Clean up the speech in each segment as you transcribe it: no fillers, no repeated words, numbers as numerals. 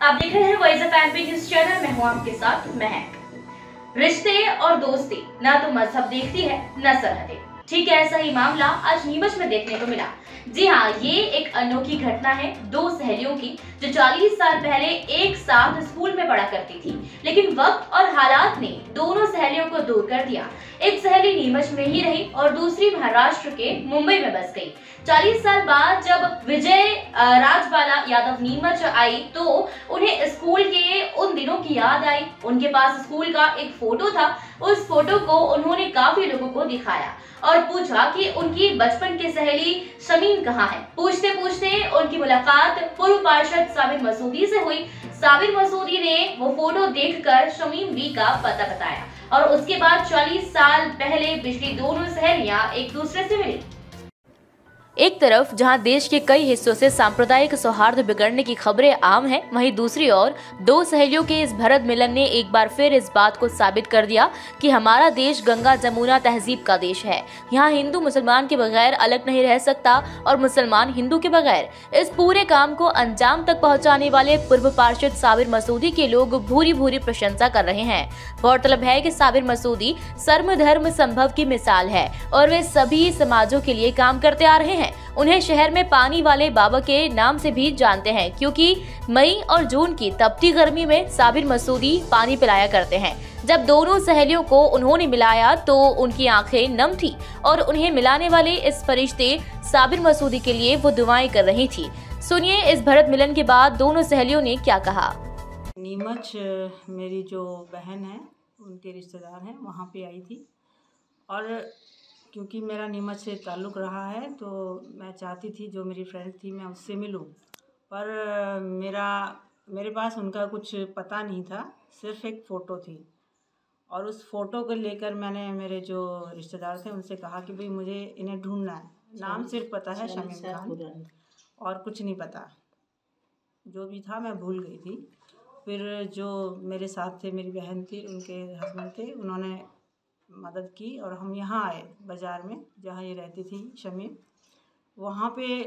आप देख रहे हैं voice of MP news channel. मैं हूं आपके साथ महक। रिश्ते और दोस्ती ना तो मजहब देखती है न सरहदें। ठीक है, ऐसा ही मामला आज नीमच में देखने को मिला। जी हाँ, ये एक अनोखी घटना है दो सहेलियों की जो 40 साल पहले एक साथ स्कूल में पढ़ा करती थी, लेकिन वक्त और हालात ने दोनों सहेलियों को दूर कर दिया। एक सहेली नीमच में ही रही और दूसरी महाराष्ट्र के मुंबई में बस गई। 40 साल बाद जब विजय राजबाला यादव नीमच आई तो उन्हें स्कूल के उन दिनों की याद आई। उनके पास स्कूल का एक फोटो था। उस फोटो को उन्होंने काफी लोगों को दिखाया और पूछा कि उनकी बचपन की सहेली शमीम कहाँ है। पूछते पूछते उनकी मुलाकात पूर्व पार्षद साबिर मसूदी से हुई। साबिर मसूदी ने वो फोटो देखकर शमीम बी का पता बताया और उसके बाद 40 साल पहले पिछली दोनों सहेलियां एक दूसरे से मिली। एक तरफ जहां देश के कई हिस्सों से सांप्रदायिक सौहार्द बिगड़ने की खबरें आम हैं, वहीं दूसरी ओर दो सहेलियों के इस भरत मिलन ने एक बार फिर इस बात को साबित कर दिया कि हमारा देश गंगा जमुना तहजीब का देश है। यहाँ हिंदू मुसलमान के बगैर अलग नहीं रह सकता और मुसलमान हिंदू के बगैर। इस पूरे काम को अंजाम तक पहुँचाने वाले पूर्व पार्षद साबिर मसूदी के लोग भूरी भूरी प्रशंसा कर रहे हैं। गौरतलब है कि साबिर मसूदी सर्व धर्म संभव की मिसाल है और वे सभी समाजों के लिए काम करते आ रहे हैं। उन्हें शहर में पानी वाले बाबा के नाम से भी जानते हैं, क्योंकि मई और जून की तपती गर्मी में साबिर मसूदी पानी पिलाया करते हैं। जब दोनों सहेलियों को उन्होंने मिलाया तो उनकी आंखें नम थी और उन्हें मिलाने वाले इस फरिश्ते साबिर मसूदी के लिए वो दुआएं कर रही थी। सुनिए इस भरत मिलन के बाद दोनों सहेलियों ने क्या कहा। नीमच मेरी जो बहन है उनके रिश्तेदार हैं, वहाँ पे आई थी और क्योंकि मेरा नीमच से ताल्लुक़ रहा है तो मैं चाहती थी जो मेरी फ्रेंड थी मैं उससे मिलूं, पर मेरे पास उनका कुछ पता नहीं था, सिर्फ एक फ़ोटो थी। और उस फ़ोटो को लेकर मैंने मेरे जो रिश्तेदार थे उनसे कहा कि भाई मुझे इन्हें ढूंढना है। नाम सिर्फ पता है शमीम खान और कुछ नहीं पता, जो भी था मैं भूल गई थी। फिर जो मेरे साथ थे, मेरी बहन थी, उनके हस्बैंड थे, उन्होंने मदद की और हम यहाँ आए बाज़ार में जहाँ ये रहती थी शमीम। वहाँ पे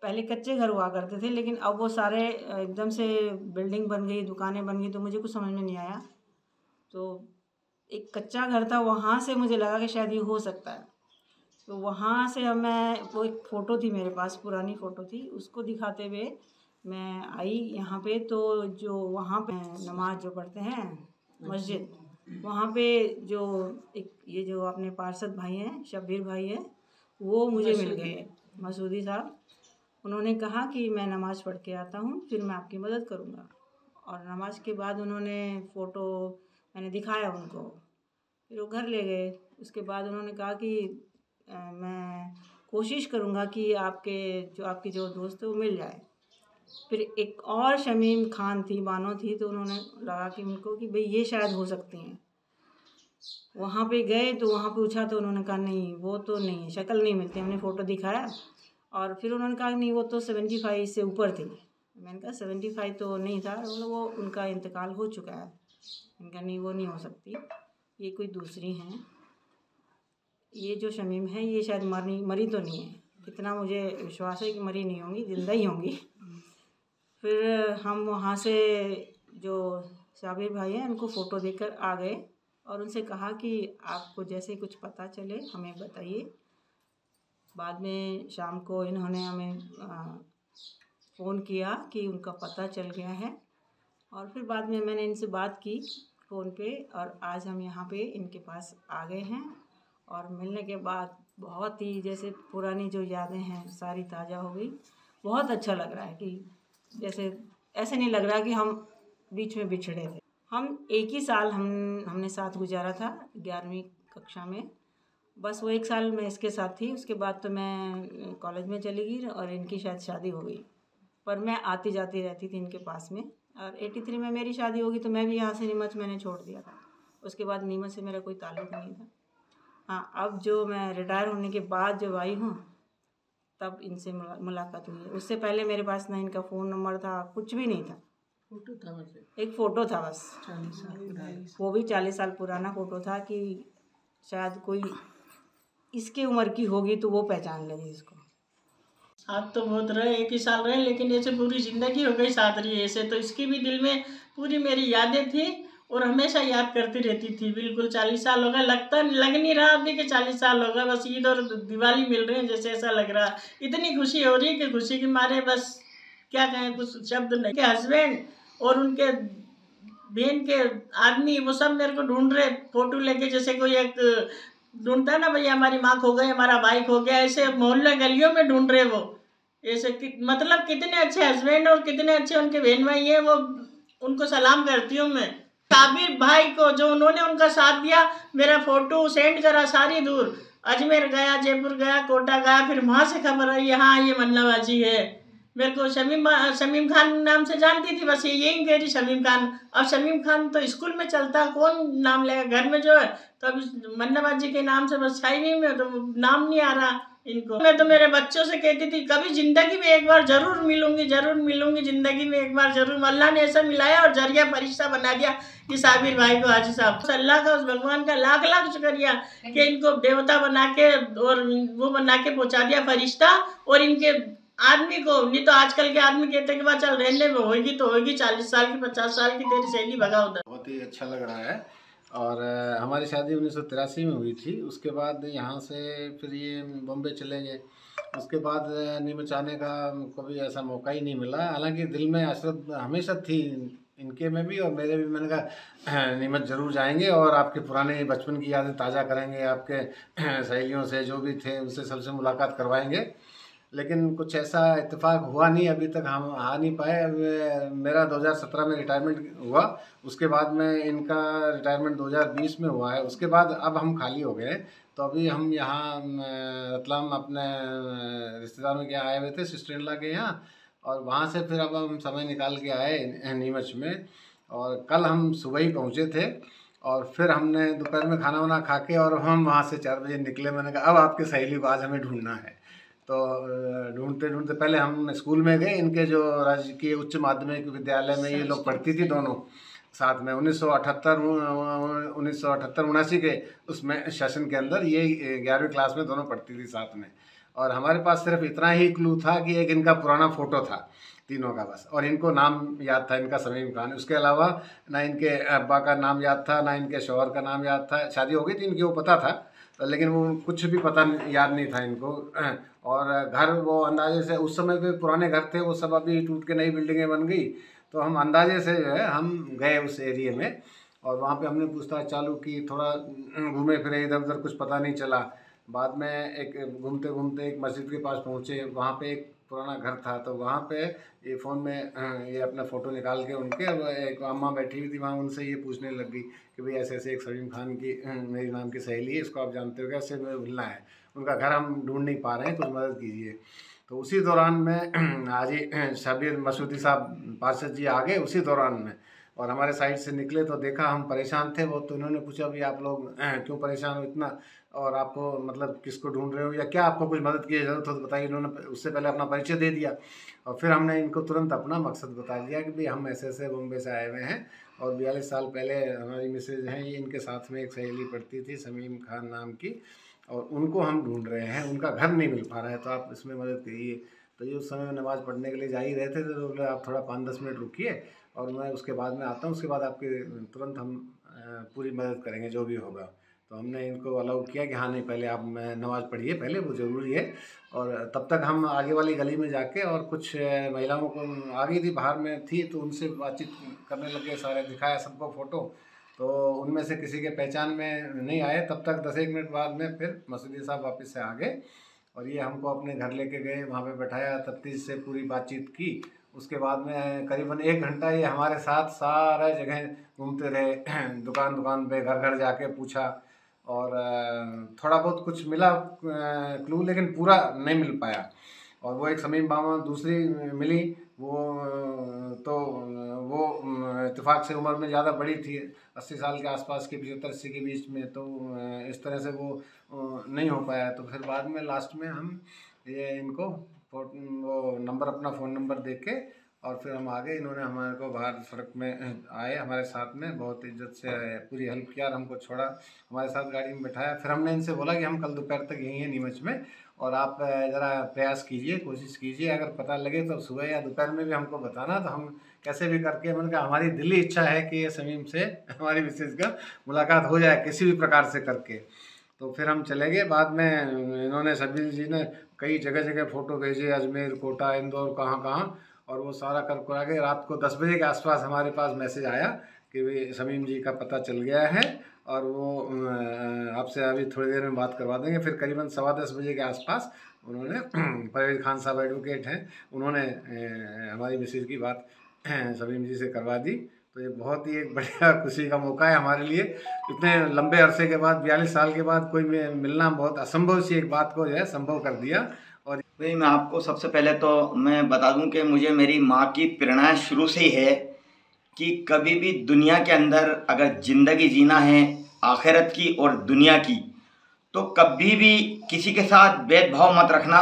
पहले कच्चे घर हुआ करते थे, लेकिन अब वो सारे एकदम से बिल्डिंग बन गई, दुकानें बन गई, तो मुझे कुछ समझ में नहीं आया। तो एक कच्चा घर था, वहाँ से मुझे लगा कि शायद ये हो सकता है। तो वहाँ से अब मैं, वो एक फ़ोटो थी मेरे पास, पुरानी फ़ोटो थी, उसको दिखाते हुए मैं आई यहाँ पे। तो जो वहाँ पे नमाज जो पढ़ते हैं मस्जिद, वहाँ पे जो एक ये जो अपने पार्षद भाई हैं, शब्बीर भाई है, वो मुझे मिल गए, मसूदी साहब। उन्होंने कहा कि मैं नमाज़ पढ़ के आता हूँ, फिर मैं आपकी मदद करूँगा। और नमाज के बाद उन्होंने फ़ोटो मैंने दिखाया उनको, फिर वो घर ले गए। उसके बाद उन्होंने कहा कि मैं कोशिश करूँगा कि आपकी जो दोस्त है वो मिल जाए। फिर एक और शमीम खान थी, बानो थी, तो उन्होंने लगा कि उनको कि भाई ये शायद हो सकती हैं। वहाँ पे गए तो वहाँ पूछा तो उन्होंने कहा नहीं वो तो नहीं है, शक्ल नहीं मिलती। हमने फ़ोटो दिखाया और फिर उन्होंने कहा नहीं वो तो 75 से ऊपर थी। मैंने कहा 75 तो नहीं था, वो उनका इंतकाल हो चुका है। उनका नहीं, वो नहीं हो सकती, ये कोई दूसरी हैं। ये जो शमीम है ये शायद मरी तो नहीं है, इतना मुझे विश्वास है कि मरी नहीं होंगी, ज़िंदा ही होंगी। फिर हम वहाँ से जो साबिर भाई हैं उनको फ़ोटो देकर आ गए और उनसे कहा कि आपको जैसे कुछ पता चले हमें बताइए। बाद में शाम को इन्होंने हमें फ़ोन किया कि उनका पता चल गया है और फिर बाद में मैंने इनसे बात की फ़ोन पे और आज हम यहाँ पे इनके पास आ गए हैं। और मिलने के बाद बहुत ही जैसे पुरानी जो यादें हैं सारी ताज़ा हो गई। बहुत अच्छा लग रहा है कि जैसे ऐसे नहीं लग रहा कि हम बीच में बिछड़े थे। हम एक ही साल हमने साथ गुजारा था, 11वीं कक्षा में। बस वो एक साल मैं इसके साथ थी, उसके बाद तो मैं कॉलेज में चली गई और इनकी शायद शादी हो गई। पर मैं आती जाती रहती थी इनके पास में। और 83 में मेरी शादी होगी तो मैं भी यहाँ से नीमच मैंने छोड़ दिया था। उसके बाद नीमच से मेरा कोई ताल्लुक़ नहीं था। हाँ, अब जो मैं रिटायर होने के बाद जब आई हूँ तब इनसे मुलाकात हुई है। उससे पहले मेरे पास ना इनका फ़ोन नंबर था, कुछ भी नहीं था। फोटो था बस, एक फ़ोटो था बस, 40 साल पुराना। वो भी 40 साल पुराना फ़ोटो था कि शायद कोई इसके उम्र की होगी तो वो पहचान लेगी इसको। साथ तो बहुत रहे, 1 ही साल रहे, लेकिन ऐसे पूरी ज़िंदगी हो गई साथ रही ऐसे। तो इसकी भी दिल में पूरी मेरी यादें थी और हमेशा याद करती रहती थी। बिल्कुल 40 साल हो गए, लग नहीं रहा अभी कि 40 साल हो गए। बस ईद और दिवाली मिल रहे हैं जैसे, ऐसा लग रहा। इतनी खुशी हो रही है कि खुशी के मारे बस क्या कहें, कुछ शब्द नहीं। के हस्बैंड और उनके बहन के आदमी वो सब मेरे को ढूंढ रहे फोटो लेके, जैसे कोई एक ढूंढता है ना, भैया हमारी माँ खो गई, हमारा भाई खो गया, ऐसे मोहल्ले गलियों में ढूंढ रहे वो। ऐसे मतलब कितने अच्छे हस्बैंड और कितने अच्छे उनके बहन भाई हैं वो। उनको सलाम करती हूँ मैं। साबिर भाई को जो उन्होंने उनका साथ दिया, मेरा फोटो सेंड करा सारी दूर, अजमेर गया, जयपुर गया, कोटा गया, फिर वहाँ से खबर आई हाँ ये मन्नाबाजी है। मेरे को शमीम खान नाम से जानती थी, बस ये यही कह रही शमीम खान। अब शमीम खान तो स्कूल में चलता, कौन नाम लेगा घर में जो है। तो अब मन्नाबाजी के नाम से बस छाई नहीं में, तो नाम नहीं आ रहा इनको। मैं तो मेरे बच्चों से कहती थी कभी जिंदगी में एक बार जरूर मिलूंगी, जरूर मिलूंगी, जिंदगी में एक बार जरूर। अल्लाह ने ऐसा मिलाया और जरिया फरिश्ता बना दिया कि साबिर भाई को हाजी साहब। अल्लाह का, उस भगवान का लाख लाख शुक्रिया कि इनको देवता बना के और वो बना के पहुंचा दिया फरिश्ता। और इनके आदमी को, नहीं तो आजकल के आदमी कहते हैं कि बात चल रहने में होगी तो होगी, 40 साल की 50 साल की तेरी सहेली भगा उधर। बहुत ही अच्छा लग रहा है। और हमारी शादी 1983 में हुई थी। उसके बाद यहाँ से फिर ये बॉम्बे चले गए। उसके बाद नीमच आने का कभी ऐसा मौका ही नहीं मिला। हालांकि दिल में असरत हमेशा थी इनके में भी और मेरे भी। मैंने कहा नीमच ज़रूर जाएंगे और आपके पुराने बचपन की यादें ताज़ा करेंगे, आपके सहेलियों से जो भी थे उनसे सबसे मुलाकात करवाएंगे। लेकिन कुछ ऐसा इत्तेफाक हुआ नहीं, अभी तक हम आ नहीं पाए। मेरा 2017 में रिटायरमेंट हुआ, उसके बाद में इनका रिटायरमेंट 2020 में हुआ है। उसके बाद अब हम खाली हो गए। तो अभी हम यहाँ रतलाम अपने रिश्तेदारों के यहाँ आए हुए थे, सिस्टर इन लॉ के यहाँ। और वहाँ से फिर अब हम समय निकाल के आए नीमच में। और कल हम सुबह ही पहुँचे थे और फिर हमने दोपहर में खाना वाना खा के और हम वहाँ से 4 बजे निकले। मैंने कहा अब आपके सहेली को आज हमें ढूंढना है। तो ढूंढते ढूंढते पहले हम स्कूल में गए। इनके जो राजकीय उच्च माध्यमिक विद्यालय में ये लोग पढ़ती थी दोनों साथ में। 1978-79 के उसमें सेशन के अंदर ये 11वीं क्लास में दोनों पढ़ती थी साथ में। और हमारे पास सिर्फ इतना ही क्लू था कि एक इनका पुराना फ़ोटो था तीनों का बस, और इनको नाम याद था इनका शमीम खान। उसके अलावा ना इनके अब्बा का नाम याद था, ना इनके शौहर का नाम याद था। शादी हो गई थी इनकी, वो पता था, लेकिन वो कुछ भी पता याद नहीं था इनको। और घर वो अंदाजे से, उस समय पे पुराने घर थे वो सब, अभी टूट के नई बिल्डिंगें बन गई। तो हम अंदाजे से जो है हम गए उस एरिए में और वहाँ पे हमने पूछताछ चालू की। थोड़ा घूमे फिरे इधर उधर, कुछ पता नहीं चला। बाद में एक घूमते घूमते एक मस्जिद के पास पहुँचे, वहाँ पे एक पुराना घर था। तो वहाँ पे ये फ़ोन में ये अपना फ़ोटो निकाल के उनके, एक अम्मा बैठी हुई थी वहाँ, उनसे ये पूछने लग गई कि भाई ऐसे ऐसे एक शमीम खान की मेरी नाम की सहेली है, इसको आप जानते हो क्या, इससे मुझे मिलना है, उनका घर हम ढूंढ नहीं पा रहे हैं, कुछ मदद कीजिए। तो उसी दौरान में हाजी शबीर मसूदी साहब पार्षद जी आ गए उसी दौरान में, और हमारे साइड से निकले तो देखा हम परेशान थे वो। तो इन्होंने पूछा भाई आप लोग क्यों परेशान हो इतना, और आपको मतलब किसको ढूंढ रहे हो या क्या आपको कुछ मदद की ज़रूरत हो तो बताइए। इन्होंने उससे पहले अपना परिचय दे दिया और फिर हमने इनको तुरंत अपना मकसद बता दिया कि भाई हम ऐसे ऐसे बॉम्बे से आए हुए हैं और 42 साल पहले हमारी मिसेज हैं, ये इनके साथ में एक सहेली पढ़ती थी शमीम खान नाम की, और उनको हम ढूंढ रहे हैं, उनका घर नहीं मिल पा रहा है, तो आप इसमें मदद करिए। तो ये उस समय नमाज़ पढ़ने के लिए जा ही रहे थे, तो बोले आप थोड़ा 5-10 मिनट रुकिए और मैं उसके बाद में आता हूँ, उसके बाद आपके तुरंत हम पूरी मदद करेंगे जो भी होगा। तो हमने इनको अलाउ किया कि हाँ नहीं पहले आप नमाज़ पढ़िए, पहले वो ज़रूरी है। और तब तक हम आगे वाली गली में जाके और कुछ महिलाओं को आ गई थी, बाहर में थी, तो उनसे बातचीत करने लगे, सारे दिखाया सबको फ़ोटो। तो उनमें से किसी के पहचान में नहीं आए। तब तक 10-1 मिनट बाद में फिर मसूदी साहब वापस से आ गए और ये हमको अपने घर लेके गए, वहाँ पे बैठाया, तफ्तीश से पूरी बातचीत की। उसके बाद में करीबन 1 घंटा ये हमारे साथ सारा जगह घूमते रहे, दुकान दुकान पे, घर घर जाके पूछा और थोड़ा बहुत कुछ मिला क्लू, लेकिन पूरा नहीं मिल पाया। और वो एक शमीम बामा दूसरी मिली, वो तो वो इत्तेफाक से उम्र में ज़्यादा बड़ी थी, 80 साल के आसपास की, 75-80 के बीच में। तो इस तरह से वो नहीं हो पाया। तो फिर बाद में लास्ट में हम ये इनको वो नंबर, अपना फ़ोन नंबर दे के और फिर हम आ गए। इन्होंने हमारे को बाहर सड़क में आए, हमारे साथ में बहुत इज्जत से पूरी हेल्प किया और हमको छोड़ा, हमारे साथ गाड़ी में बैठाया। फिर हमने इनसे बोला कि हम कल दोपहर तक यहीं हैं नीमच में, और आप ज़रा प्रयास कीजिए, कोशिश कीजिए, अगर पता लगे तो सुबह या दोपहर में भी हमको बताना, तो हम कैसे भी करके, मैंने कहा हमारी दिली इच्छा है कि ये शमीम से हमारी मिसेज का मुलाकात हो जाए किसी भी प्रकार से करके। तो फिर हम चले गए। बाद में इन्होंने सभी जी ने कई जगह जगह फ़ोटो भेजे, अजमेर, कोटा, इंदौर, कहाँ कहाँ, और वो सारा कर करा के रात को 10 बजे के आसपास हमारे पास मैसेज आया कि भाई शमीम जी का पता चल गया है और वो आपसे अभी थोड़ी देर में बात करवा देंगे। फिर करीबन 10:15 बजे के आसपास उन्होंने परवेज़ खान साहब एडवोकेट हैं, उन्होंने हमारी मिसेज की बात शमीम जी से करवा दी। तो ये बहुत ही एक बढ़िया खुशी का मौका है हमारे लिए। इतने लंबे अरसे के बाद, 42 साल के बाद कोई मिलना बहुत असंभव सी एक बात को जो है संभव कर दिया। और भाई मैं आपको सबसे पहले तो मैं बता दूं कि मुझे मेरी माँ की प्रेरणा शुरू से ही है कि कभी भी दुनिया के अंदर अगर ज़िंदगी जीना है आखिरत की और दुनिया की, तो कभी भी किसी के साथ भेदभाव मत रखना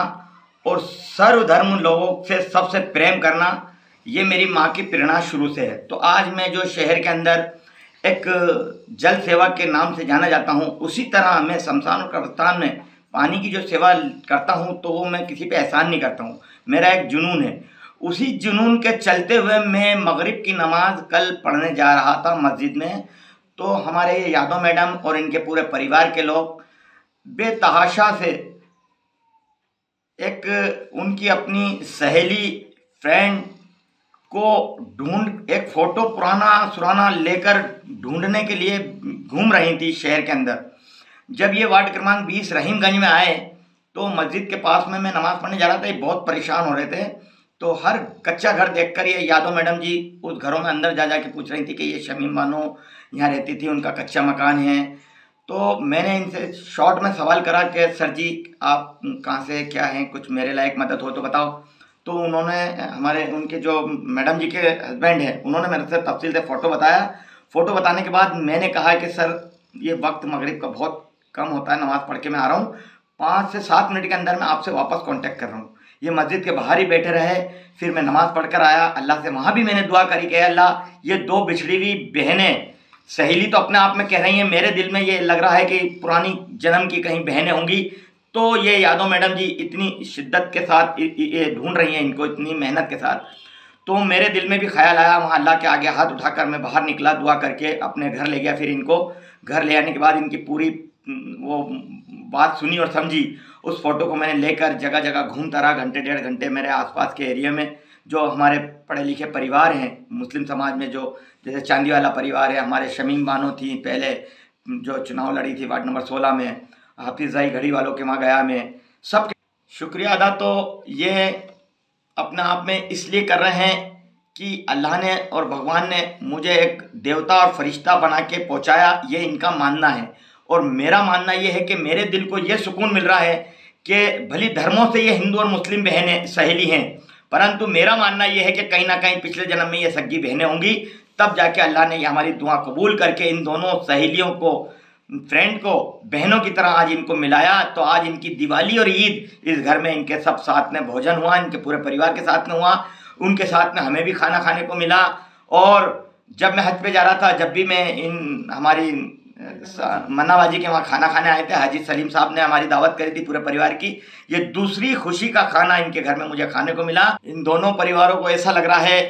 और सर्वधर्म लोगों से सबसे प्रेम करना, ये मेरी माँ की प्रेरणा शुरू से है। तो आज मैं जो शहर के अंदर एक जल सेवा के नाम से जाना जाता हूँ, उसी तरह मैं शमशान और कब्रिस्तान में पानी की जो सेवा करता हूँ, तो वो मैं किसी पे एहसान नहीं करता हूँ, मेरा एक जुनून है। उसी जुनून के चलते हुए मैं मगरिब की नमाज कल पढ़ने जा रहा था मस्जिद में, तो हमारे यादव मैडम और इनके पूरे परिवार के लोग बेतहाशा से एक उनकी अपनी सहेली फ्रेंड को ढूंढ, एक फ़ोटो पुराना सुराना लेकर ढूंढने के लिए घूम रही थी शहर के अंदर। जब ये वार्ड क्रमांक 20 रहीमगंज में आए तो मस्जिद के पास में मैं नमाज़ पढ़ने जा रहा था, ये बहुत परेशान हो रहे थे। तो हर कच्चा घर देखकर ये यादव मैडम जी उस घरों में अंदर जा के पूछ रही थी कि ये शमीम बानो यहाँ रहती थी, उनका कच्चा मकान है। तो मैंने इनसे शॉर्ट में सवाल करा कि सर जी आप कहाँ से, क्या हैं, कुछ मेरे लायक मदद हो तो बताओ। तो उन्होंने हमारे उनके जो मैडम जी के हस्बैंड हैं, उन्होंने मेरे से तफसील से फ़ोटो बताया। फ़ोटो बताने के बाद मैंने कहा कि सर ये वक्त मगरिब का बहुत कम होता है, नमाज़ पढ़ के मैं आ रहा हूँ, 5 से 7 मिनट के अंदर मैं आपसे वापस कांटेक्ट कर रहा हूँ। ये मस्जिद के बाहर ही बैठे रहे। फिर मैं नमाज़ पढ़ कर आया, अल्लाह से वहाँ भी मैंने दुआ करी कि अल्लाह ये 2 बिछड़ी हुई बहनें, सहेली तो अपने आप में कह रही हैं, मेरे दिल में ये लग रहा है कि पुरानी जन्म की कहीं बहनें होंगी। तो ये यादव मैडम जी इतनी शिद्दत के साथ ये ढूंढ रही हैं इनको, इतनी मेहनत के साथ। तो मेरे दिल में भी ख्याल आया, वहाँ अल्लाह के आगे हाथ उठाकर मैं बाहर निकला, दुआ करके अपने घर ले गया। फिर इनको घर ले आने के बाद इनकी पूरी वो बात सुनी और समझी। उस फोटो को मैंने लेकर जगह जगह घूमता रहा, घंटे 1.5 घंटे मेरे आसपास के एरिया में। जो हमारे पढ़े लिखे परिवार हैं मुस्लिम समाज में, जो जैसे चांदी वाला परिवार है, हमारे शमीम बानो थी पहले जो चुनाव लड़ी थी वार्ड नंबर 16 में, हाफिज़ाई घड़ी वालों के वहाँ गया मैं, सब शुक्रिया अदा तो ये अपने आप में इसलिए कर रहे हैं कि अल्लाह ने और भगवान ने मुझे एक देवता और फरिश्ता बना के पहुँचाया, ये इनका मानना है। और मेरा मानना ये है कि मेरे दिल को ये सुकून मिल रहा है कि भली धर्मों से ये हिंदू और मुस्लिम बहनें सहेली हैं, परंतु मेरा मानना ये है कि कहीं ना कहीं पिछले जन्म में ये सगी बहनें होंगी, तब जाके अल्लाह ने ये हमारी दुआ कबूल करके इन दोनों सहेलियों को, फ्रेंड को बहनों की तरह आज इनको मिलाया। तो आज इनकी दिवाली और ईद इस घर में इनके सब साथ में भोजन हुआ, इनके पूरे परिवार के साथ में हुआ, उनके साथ में हमें भी खाना खाने को मिला। और जब मैं हज पे जा रहा था, जब भी मैं इन हमारी मन्नाबाजी के वहाँ खाना खाने आए थे, हाजी सलीम साहब ने हमारी दावत करी थी पूरे परिवार की, ये दूसरी खुशी का खाना इनके घर में मुझे खाने को मिला। इन दोनों परिवारों को ऐसा लग रहा है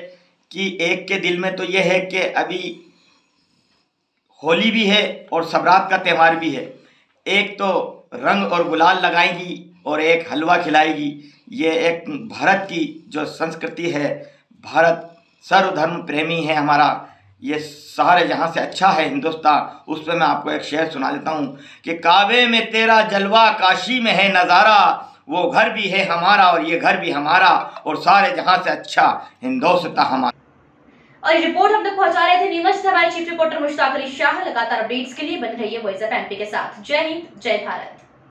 कि एक के दिल में तो ये है कि अभी होली भी है और सबरात का त्यौहार भी है, एक तो रंग और गुलाल लगाएंगी और एक हलवा खिलाएगी। ये एक भारत की जो संस्कृति है, भारत सर्वधर्म प्रेमी है हमारा, ये सारे जहाँ से अच्छा है हिंदुस्तान। उस पर मैं आपको एक शेर सुना देता हूँ कि काबे में तेरा जलवा, काशी में है नज़ारा, वो घर भी है हमारा और ये घर भी हमारा, और सारे जहाँ से अच्छा हिंदुस्तान हमारा। और ये रिपोर्ट हम तक पहुंचा रहे थे नीमच से हमारे चीफ रिपोर्टर मुश्ताक अली शाह। लगातार अपडेट्स के लिए बने रहिए वॉइस ऑफ एमपी के साथ। जय हिंद, जय भारत।